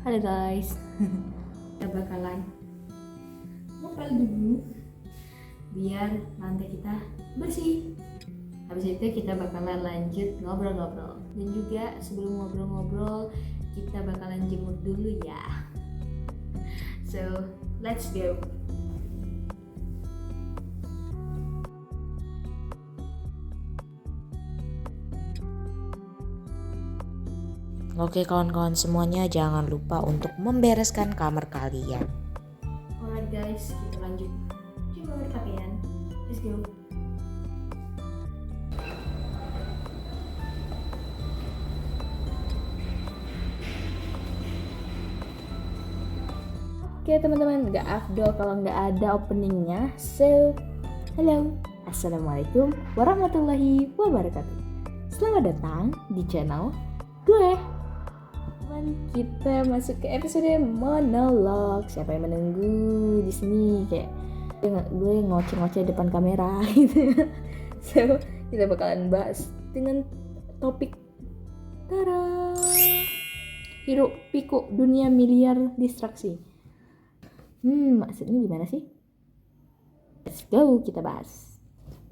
Halo guys, kita bakalan ngepel dulu biar lantai kita bersih. Habis itu kita bakalan lanjut ngobrol-ngobrol. Dan juga sebelum ngobrol-ngobrol kita bakalan jemur dulu ya. So, let's go. Oke kawan-kawan semuanya, jangan lupa untuk membereskan kamar kalian. Alright guys, kita lanjut jemur pakaian. Let's go. Oke teman-teman, nggak afdol kalau nggak ada openingnya. So, halo, assalamualaikum warahmatullahi wabarakatuh. Selamat datang di channel gue. Kita masuk ke episode monolog. Siapa yang menunggu di sini? Kayak gue ngoceh-ngoceh depan kamera gitu. So, kita bakalan bahas dengan topik tara, hiruk pikuk dunia miliar distraksi. Maksudnya gimana sih? Let's go, kita bahas.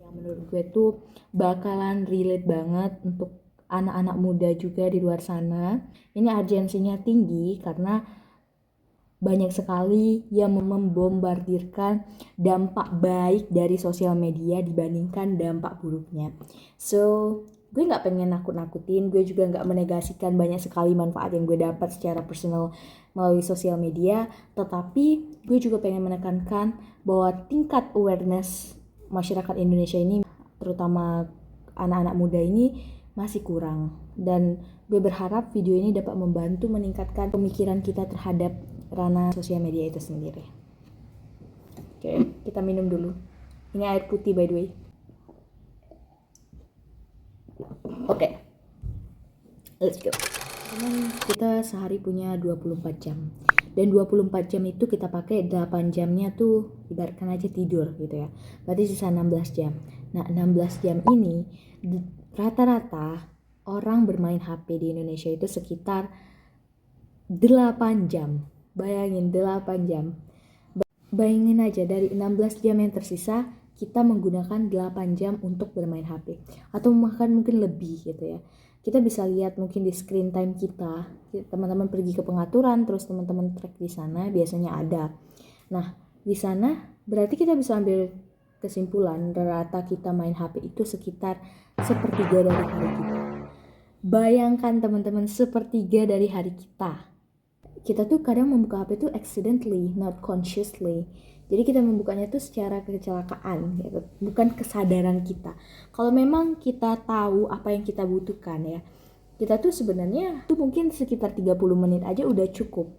Yang menurut gue tuh bakalan relate banget untuk anak-anak muda juga di luar sana. Ini urgensinya tinggi karena banyak sekali yang membombardirkan dampak baik dari sosial media dibandingkan dampak buruknya. So, gue gak pengen nakut-nakutin, gue juga gak menegasikan banyak sekali manfaat yang gue dapat secara personal melalui sosial media, tetapi gue juga pengen menekankan bahwa tingkat awareness masyarakat Indonesia ini, terutama anak-anak muda ini, masih kurang. Dan gue berharap video ini dapat membantu meningkatkan pemikiran kita terhadap ranah sosial media itu sendiri. Oke, kita minum dulu. Ini air putih by the way. Oke, let's go. Teman, kita sehari punya 24 jam. Dan 24 jam itu kita pakai 8 jamnya tuh ibaratkan aja tidur gitu ya. Berarti sisa 16 jam. Nah, 16 jam ini rata-rata orang bermain HP di Indonesia itu sekitar 8 jam. Bayangin 8 jam. Bayangin aja dari 16 jam yang tersisa kita menggunakan 8 jam untuk bermain HP. Atau bahkan mungkin lebih gitu ya. Kita bisa lihat mungkin di screen time kita. Teman-teman pergi ke pengaturan terus teman-teman track di sana biasanya ada. Nah, di sana berarti kita bisa ambil kesimpulan rata kita main HP itu sekitar sepertiga dari hari kita. Bayangkan teman-teman, sepertiga dari hari kita. Kita tuh kadang membuka HP tuh accidentally, not consciously. Jadi kita membukanya tuh secara kecelakaan gitu, bukan kesadaran kita. Kalau memang kita tahu apa yang kita butuhkan ya, kita tuh sebenarnya tuh mungkin sekitar 30 menit aja udah cukup.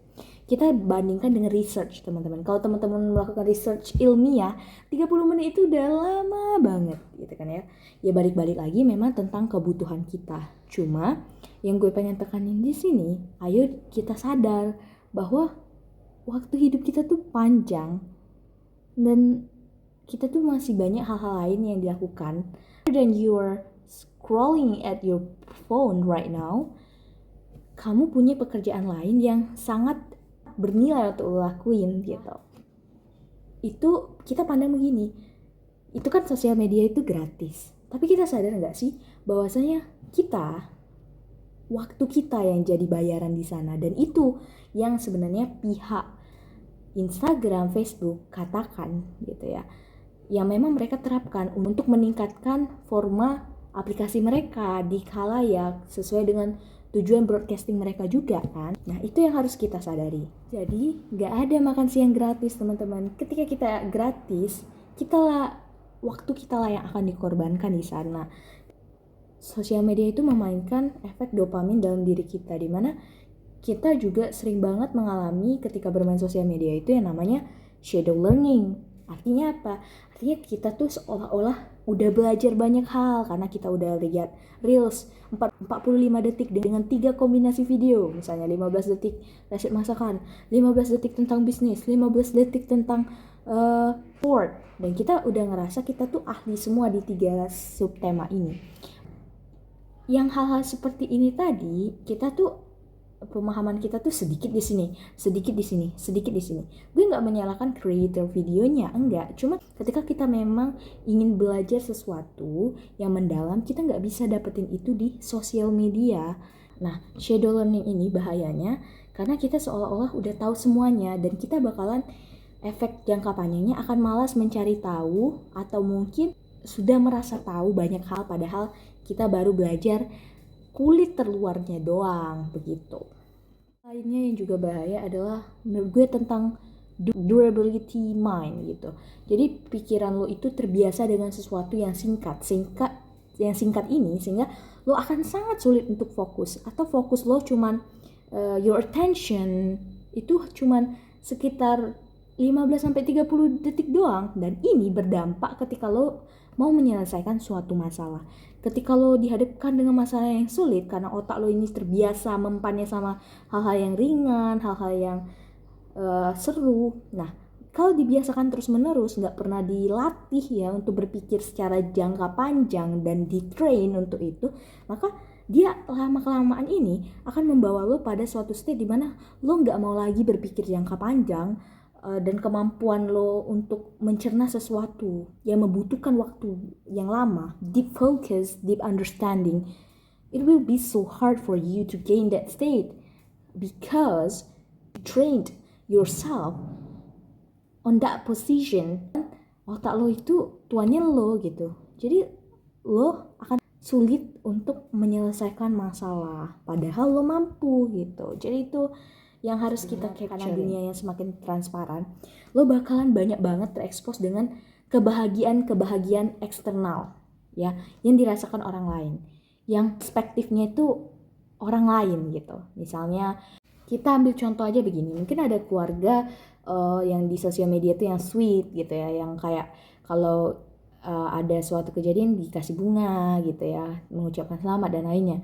Kita bandingkan dengan research teman-teman. Kalau teman-teman melakukan research ilmiah, 30 menit itu udah lama banget gitu kan ya. Ya balik-balik lagi memang tentang kebutuhan kita. Cuma yang gue pengen tekanin di sini, ayo kita sadar bahwa waktu hidup kita tuh panjang dan kita tuh masih banyak hal-hal lain yang dilakukan. Dan you're scrolling at your phone right now, kamu punya pekerjaan lain yang sangat bernilai untuk lo lakuin gitu. Itu kita pandang begini, itu kan sosial media itu gratis, tapi kita sadar nggak sih bahwasanya waktu kita yang jadi bayaran di sana. Dan itu yang sebenarnya pihak Instagram, Facebook katakan gitu ya, yang memang mereka terapkan untuk meningkatkan forma aplikasi mereka di khalayak sesuai dengan tujuan broadcasting mereka juga kan. Nah, itu yang harus kita sadari. Jadi gak ada makan siang gratis teman-teman. Ketika kita gratis, waktu kita lah yang akan dikorbankan di sana. Sosial media itu memainkan efek dopamin dalam diri kita, dimana kita juga sering banget mengalami ketika bermain sosial media itu yang namanya shadow learning. Artinya apa? Artinya kita tuh seolah-olah udah belajar banyak hal karena kita udah lihat reels 45 detik dengan 3 kombinasi video. Misalnya 15 detik resep masakan, 15 detik tentang bisnis, 15 detik tentang sport. Dan kita udah ngerasa kita tuh ahli semua di 3 subtema ini. Yang hal-hal seperti ini tadi, kita tuh pemahaman kita tuh sedikit di sini, sedikit di sini, sedikit di sini. Gue nggak menyalahkan creator videonya, enggak. Cuma ketika kita memang ingin belajar sesuatu yang mendalam, kita nggak bisa dapetin itu di sosial media. Nah, shadow learning ini bahayanya karena kita seolah-olah udah tahu semuanya dan kita bakalan efek jangka panjangnya akan malas mencari tahu atau mungkin sudah merasa tahu banyak hal padahal kita baru belajar kulit terluarnya doang begitu. Lainnya yang juga bahaya adalah menurut gue tentang durability mind gitu. Jadi pikiran lo itu terbiasa dengan sesuatu yang singkat ini sehingga lo akan sangat sulit untuk fokus atau fokus lo cuman your attention itu cuman sekitar 15-30 detik doang dan ini berdampak ketika lo mau menyelesaikan suatu masalah. Ketika lo dihadapkan dengan masalah yang sulit karena otak lo ini terbiasa mempannya sama hal-hal yang ringan, hal-hal yang seru. Nah, kalau dibiasakan terus-menerus, nggak pernah dilatih ya untuk berpikir secara jangka panjang dan di-train untuk itu, maka dia lama-kelamaan ini akan membawa lo pada suatu state di mana lo nggak mau lagi berpikir jangka panjang dan kemampuan lo untuk mencerna sesuatu yang membutuhkan waktu yang lama, deep focus, deep understanding, it will be so hard for you to gain that state because you trained yourself on that position. Otak lo itu tuannya lo gitu, jadi lo akan sulit untuk menyelesaikan masalah padahal lo mampu gitu. Jadi itu yang harus kita capture. Karena dunia yang semakin transparan, lo bakalan banyak banget terekspos dengan kebahagiaan eksternal ya yang dirasakan orang lain, yang perspektifnya itu orang lain gitu. Misalnya kita ambil contoh aja begini, mungkin ada keluarga yang di sosial media tuh yang sweet gitu ya, yang kayak kalau ada suatu kejadian dikasih bunga gitu ya, mengucapkan selamat dan lainnya.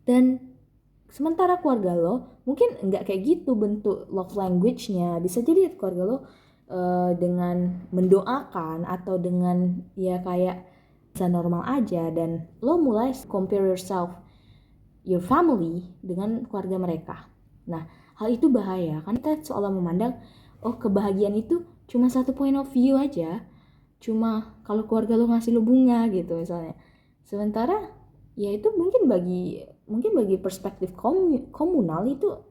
Dan sementara keluarga lo mungkin nggak kayak gitu bentuk love language-nya. Bisa jadi keluarga lo dengan mendoakan atau dengan ya kayak bisa normal aja, dan lo mulai compare yourself, your family dengan keluarga mereka. Nah, hal itu bahaya kan kita seolah memandang kebahagiaan itu cuma satu point of view aja, cuma kalau keluarga lo ngasih lo bunga gitu misalnya. Sementara ya itu mungkin bagi perspektif komunal itu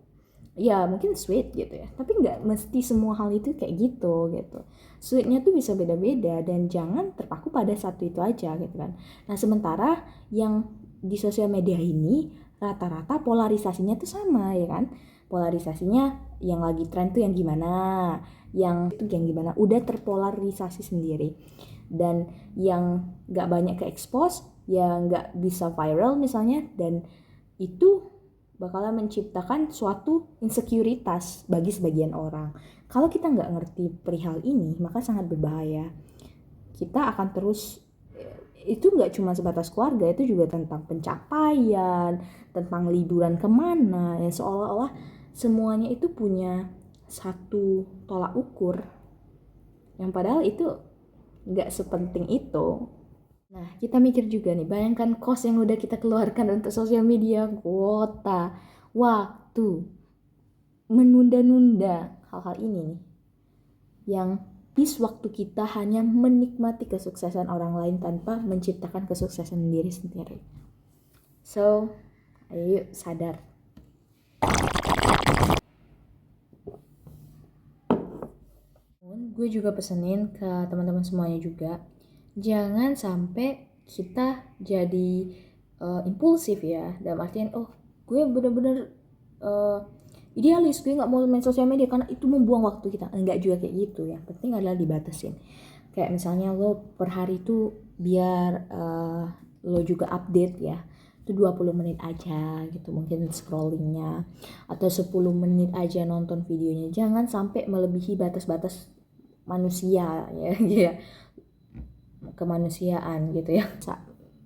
ya mungkin sweet gitu ya, tapi nggak mesti semua hal itu kayak gitu. Sweetnya tuh bisa beda-beda dan jangan terpaku pada satu itu aja gitu kan. Nah, sementara yang di sosial media ini rata-rata polarisasinya tuh sama ya kan. Polarisasinya yang lagi tren tuh yang gimana, udah terpolarisasi sendiri. Dan yang nggak banyak ke-expose ya nggak bisa viral misalnya, dan itu bakalan menciptakan suatu insekuritas bagi sebagian orang. Kalau kita nggak ngerti perihal ini, maka sangat berbahaya. Kita akan terus, itu nggak cuma sebatas keluarga, itu juga tentang pencapaian, tentang liburan kemana, yang seolah-olah semuanya itu punya satu tolak ukur, yang padahal itu nggak sepenting itu. Nah, kita mikir juga nih, bayangkan cost yang udah kita keluarkan untuk sosial media, kuota, waktu, menunda-nunda hal-hal ini nih, yang waktu kita hanya menikmati kesuksesan orang lain tanpa menciptakan kesuksesan diri sendiri. So, ayo sadar. Gue juga pesenin ke teman-teman semuanya juga, jangan sampai kita jadi impulsif ya, dalam artian gue bener-bener idealis, gue gak mau main sosial media karena itu membuang waktu kita. Enggak juga kayak gitu ya, penting adalah dibatasin. Kayak misalnya lo per hari itu biar lo juga update ya, itu 20 menit aja gitu mungkin scrollingnya, atau 10 menit aja nonton videonya. Jangan sampai melebihi batas-batas manusia ya kemanusiaan gitu ya.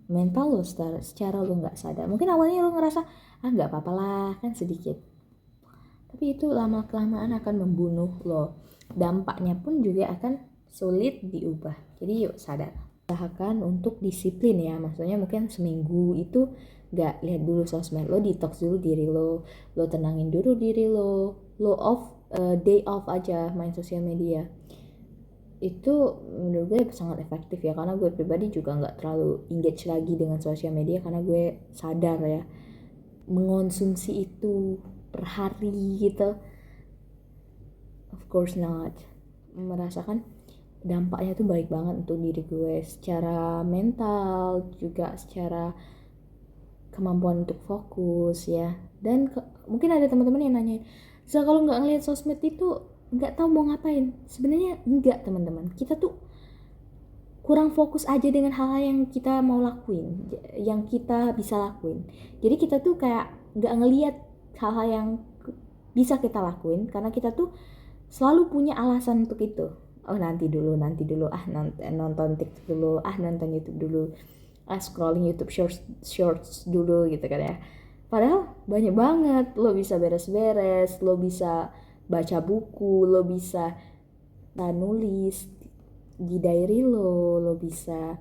Mental lo secara lo nggak sadar, mungkin awalnya lo ngerasa nggak apa-apa lah kan sedikit, tapi itu lama-kelamaan akan membunuh lo. Dampaknya pun juga akan sulit diubah. Jadi yuk sadar, usahakan untuk disiplin ya, maksudnya mungkin seminggu itu Gak lihat dulu sosmed, lo detox dulu diri lo tenangin dulu diri lo day off aja main sosial media. Itu menurut gue sangat efektif ya, karena gue pribadi juga nggak terlalu engage lagi dengan sosial media karena gue sadar ya mengonsumsi itu per hari gitu, of course not. Merasakan dampaknya tuh baik banget untuk diri gue secara mental juga secara kemampuan untuk fokus ya. Dan mungkin ada teman-teman yang nanyain, kalau nggak ngeliat sosmed itu nggak tahu mau ngapain. Sebenarnya enggak teman-teman, kita tuh kurang fokus aja dengan hal-hal yang kita mau lakuin, yang kita bisa lakuin. Jadi kita tuh kayak nggak ngelihat hal-hal yang bisa kita lakuin karena kita tuh selalu punya alasan untuk itu. Oh nanti dulu, nonton TikTok dulu, nonton YouTube dulu, scrolling YouTube shorts dulu gitu kan ya. Padahal banyak banget, lo bisa beres-beres, lo bisa baca buku, lo bisa nulis di diary lo bisa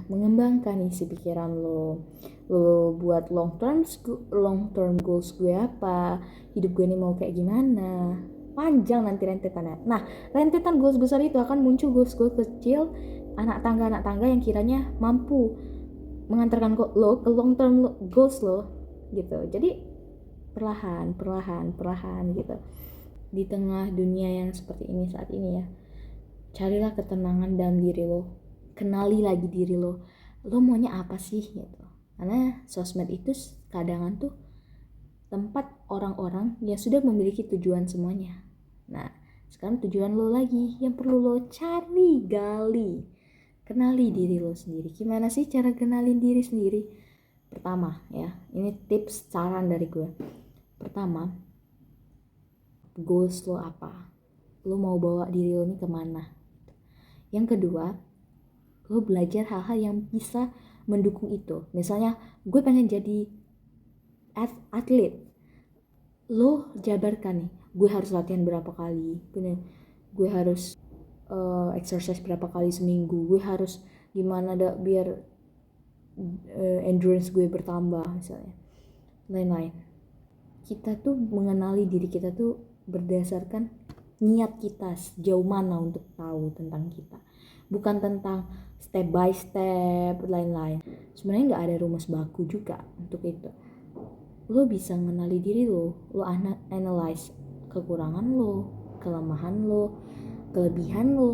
mengembangkan isi pikiran lo buat long term goals gue apa, hidup gue ini mau kayak gimana, panjang nanti rentetannya. Nah rentetan goals besar itu akan muncul goals kecil anak tangga yang kiranya mampu mengantarkan lo ke long term goals lo gitu. Jadi perlahan gitu. Di tengah dunia yang seperti ini saat ini ya, carilah ketenangan dalam diri lo, kenali lagi diri lo maunya apa sih gitu. Karena sosmed itu kadang tuh tempat orang-orang yang sudah memiliki tujuan semuanya. Nah sekarang tujuan lo lagi yang perlu lo cari, gali, kenali diri lo sendiri. Gimana sih cara kenalin diri sendiri? Pertama ya, ini tips saran dari gue. Pertama, goals lo apa, lo mau bawa diri lo ini kemana. Yang kedua, lo belajar hal-hal yang bisa mendukung itu. Misalnya gue pengen jadi atlet, lo jabarkan nih, gue harus latihan berapa kali, gue harus exercise berapa kali seminggu, gue harus gimana biar endurance gue bertambah misalnya, lain-lain. Kita tuh mengenali diri kita tuh berdasarkan niat kita sejauh mana untuk tahu tentang kita, bukan tentang step by step lain-lain. Sebenarnya nggak ada rumus baku juga untuk itu. Lo bisa mengenali diri lo analyze kekurangan lo, kelemahan lo, kelebihan lo,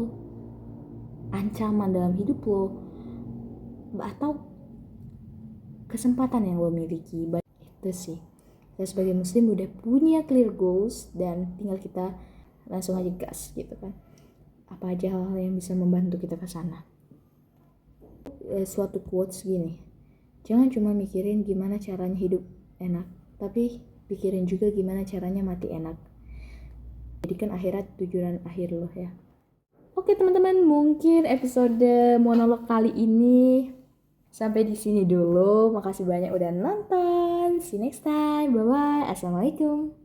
ancaman dalam hidup lo, atau kesempatan yang lo miliki. Itu sih, kita sebagai muslim udah punya clear goals dan tinggal kita langsung aja gas gitu kan. Apa aja hal-hal yang bisa membantu kita ke sana. Suatu quotes gini, jangan cuma mikirin gimana caranya hidup enak, tapi pikirin juga gimana caranya mati enak. Jadikan akhirat tujuan akhir lo ya. Oke teman-teman, mungkin episode monolog kali ini sampai di sini dulu. Makasih banyak udah nonton. See you next time. Bye bye. Assalamualaikum.